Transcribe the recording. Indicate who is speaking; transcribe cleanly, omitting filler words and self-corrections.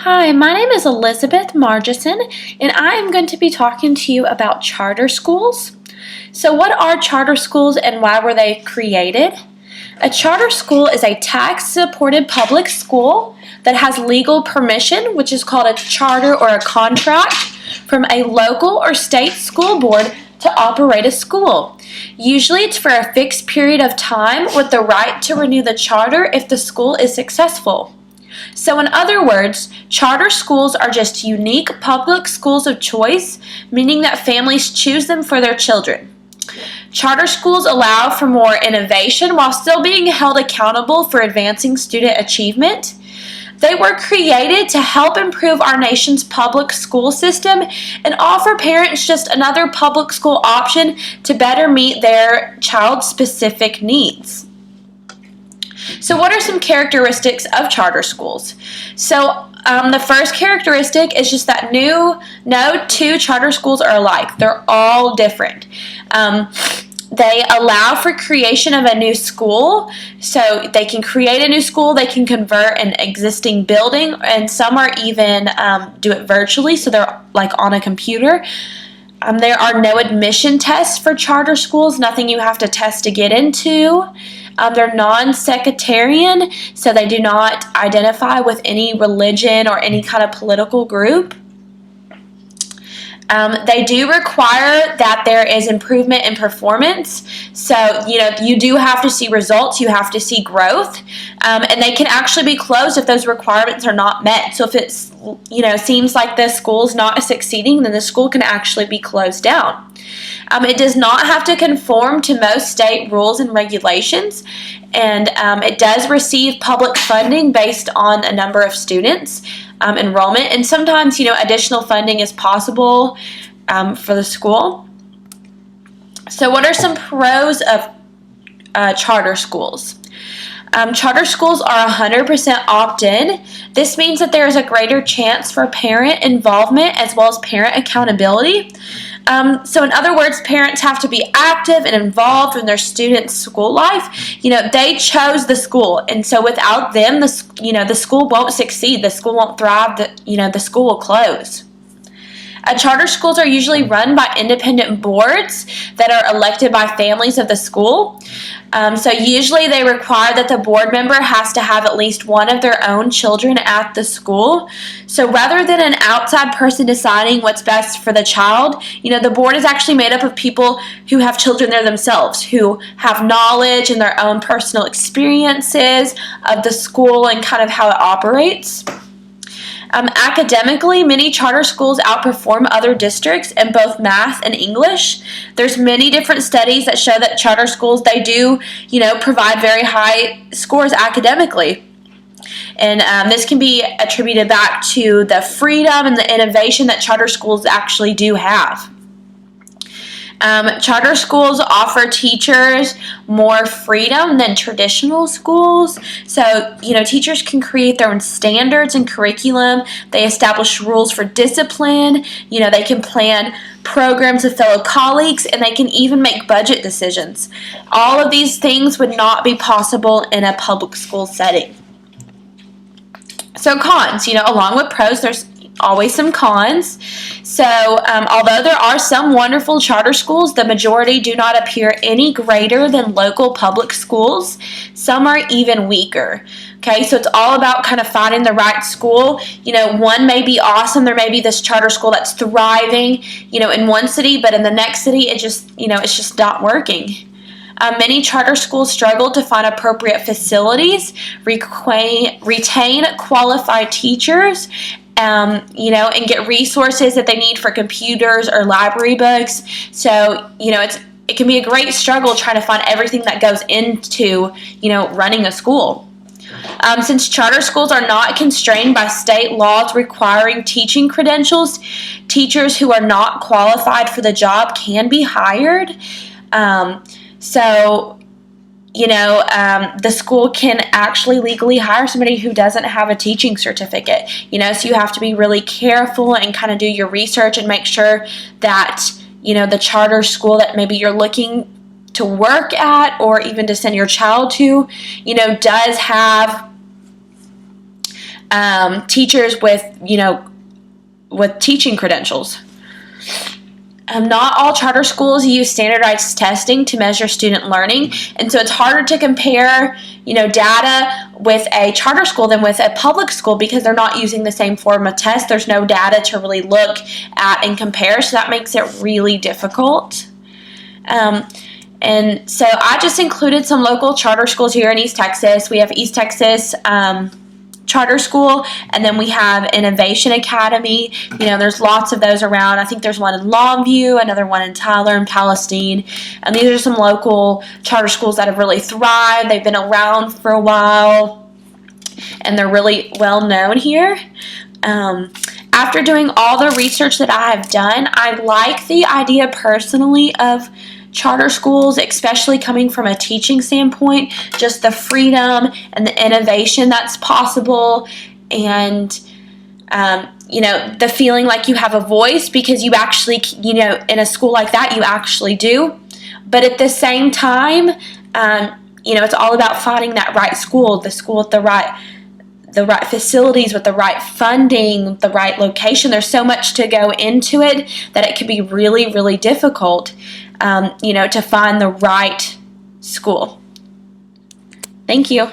Speaker 1: Hi, my name is Elizabeth Margison, and I am going to be talking to you about charter schools. So what are charter schools and why were they created? A charter school is a tax-supported public school that has legal permission, which is called a charter or a contract, from a local or state school board to operate a school. Usually it's for a fixed period of time with the right to renew the charter if the school is successful. So in other words, charter schools are just unique public schools of choice, meaning that families choose them for their children. Charter schools allow for more innovation while still being held accountable for advancing student achievement. They were created to help improve our nation's public school system and offer parents just another public school option to better meet their child's specific needs. So what are some characteristics of charter schools? So the first characteristic is just that no two charter schools are alike. They're all different. They allow for creation of a new school, so they can create a new school, they can convert an existing building, and some are even do it virtually, so they're like on a computer. There are no admission tests for charter schools, nothing you have to test to get into. They're non-sectarian, so they do not identify with any religion or any kind of political group. They do require that there is improvement in performance. So, you do have to see results, you have to see growth, and they can actually be closed if those requirements are not met. So if it's, seems like the school's not succeeding, then the school can actually be closed down. It does not have to conform to most state rules and regulations, and it does receive public funding based on a number of students. Enrollment, and sometimes additional funding is possible for the school. So what are some pros of charter schools? Charter schools are 100% opt-in. This means that there is a greater chance for parent involvement as well as parent accountability. So in other words, parents have to be active and involved in their students' school life. They chose the school, and so without them, the school won't succeed. The school won't thrive. The school will close. Charter schools are usually run by independent boards that are elected by families of the school. So usually they require that the board member has to have at least one of their own children at the school. So rather than an outside person deciding what's best for the child, the board is actually made up of people who have children there themselves, who have knowledge and their own personal experiences of the school and kind of how it operates. Academically, many charter schools outperform other districts in both math and English. There's many different studies that show that charter schools, they do, provide very high scores academically. And this can be attributed back to the freedom and the innovation that charter schools actually do have. Charter schools offer teachers more freedom than traditional schools. So, teachers can create their own standards and curriculum. They establish rules for discipline. They can plan programs with fellow colleagues, and they can even make budget decisions. All of these things would not be possible in a public school setting. So cons, along with pros, there's always some cons. So although there are some wonderful charter schools, the majority do not appear any greater than local public schools. Some are even weaker. Okay, so it's all about kind of finding the right school. One may be awesome. There may be this charter school that's thriving, in one city, but in the next city, it's just not working. Many charter schools struggle to find appropriate facilities, retain qualified teachers, and get resources that they need for computers or library books. So, it can be a great struggle trying to find everything that goes into, running a school. Since charter schools are not constrained by state laws requiring teaching credentials, teachers who are not qualified for the job can be hired. The school can actually legally hire somebody who doesn't have a teaching certificate, so you have to be really careful and kind of do your research and make sure that, the charter school that maybe you're looking to work at or even to send your child to, does have teachers with, with teaching credentials. Not all charter schools use standardized testing to measure student learning, and so it's harder to compare, data with a charter school than with a public school because they're not using the same form of test. There's no data to really look at and compare, so that makes it really difficult. And so I just included some local charter schools here in East Texas. We have East Texas Charter School, and then we have Innovation Academy. There's lots of those around. I think there's one in Longview, another one in Tyler and Palestine. And these are some local charter schools that have really thrived. They've been around for a while, and they're really well known here. After doing all the research that I have done, I like the idea personally of charter schools, especially coming from a teaching standpoint, just the freedom and the innovation that's possible, and the feeling like you have a voice because you actually, in a school like that, you actually do. But at the same time, it's all about finding that right school, the school with the right facilities, with the right funding, the right location. There's so much to go into it that it could be really, really difficult, to find the right school. Thank you.